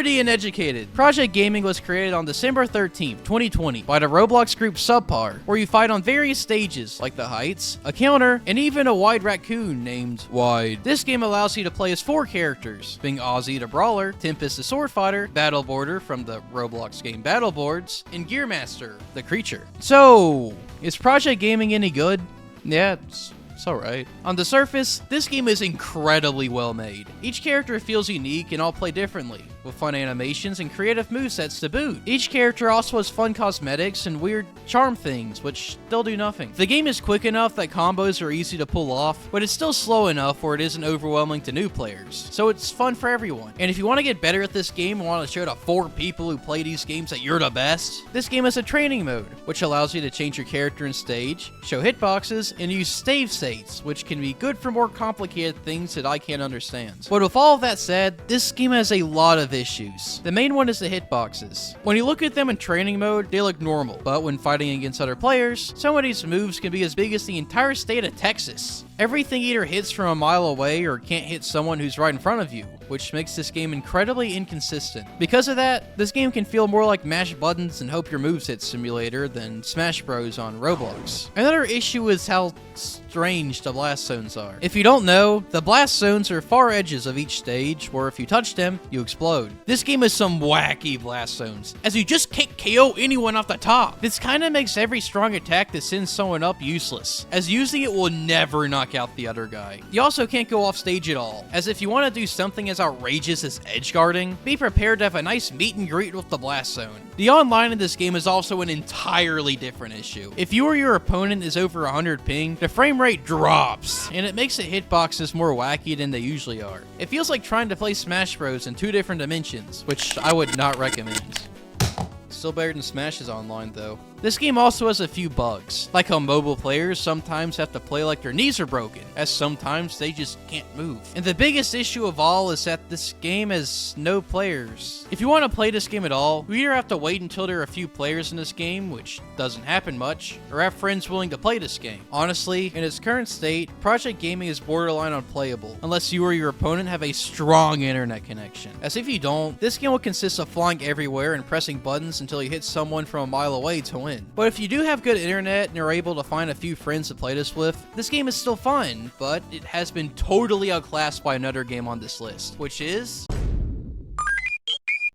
nerdy and educated. Project Gaming was created on December 13th, 2020 by the Roblox group Subpar, where you fight on various stages like the heights, a counter, and even a wide raccoon named Wide. This game allows you to play as 4 characters, being Ozzy the Brawler, Tempest the Sword Fighter, Battleboarder from the Roblox game Battleboards, and Gearmaster, the Creature. So, is Project Gaming any good? Yeah, it's alright. On the surface, this game is incredibly well made. Each character feels unique and all play differently, with fun animations and creative movesets to boot. Each character also has fun cosmetics and weird charm things, which still do nothing. The game is quick enough that combos are easy to pull off, but it's still slow enough where it isn't overwhelming to new players, so it's fun for everyone. And if you want to get better at this game and want to show to 4 people who play these games that you're the best, this game has a training mode, which allows you to change your character and stage, show hitboxes, and use save states, which can be good for more complicated things that I can't understand. But with all of that said, this game has a lot of issues. The main one is the hitboxes. When you look at them in training mode, they look normal, but when fighting against other players, some of these moves can be as big as the entire state of Texas. Everything either hits from a mile away or can't hit someone who's right in front of you, which makes this game incredibly inconsistent. Because of that, this game can feel more like mash buttons and hope your moves hit simulator than Smash Bros on Roblox. Another issue is how strange the blast zones are. If you don't know, the blast zones are far edges of each stage where if you touch them, you explode. This game has some wacky blast zones, as you just can't KO anyone off the top. This kinda makes every strong attack that sends someone up useless, as using it will never knock out the other guy. You also can't go off stage at all, as if you want to do something as outrageous as edge guarding, be prepared to have a nice meet and greet with the blast zone. The online in this game is also an entirely different issue. If you or your opponent is over 100 ping, the frame rate drops, and it makes the hitboxes more wacky than they usually are. It feels like trying to play Smash Bros in 2 different dimensions, which I would not recommend. Still better than Smash's online though. This game also has a few bugs, like how mobile players sometimes have to play like their knees are broken, as sometimes they just can't move. And the biggest issue of all is that this game has no players. If you want to play this game at all, you either have to wait until there are a few players in this game, which doesn't happen much, or have friends willing to play this game. Honestly, in its current state, Project Gaming is borderline unplayable, unless you or your opponent have a strong internet connection. As if you don't, this game will consist of flying everywhere and pressing buttons until you hit someone from a mile away to win. But if you do have good internet and are able to find a few friends to play this with, this game is still fun, but it has been totally outclassed by another game on this list, which is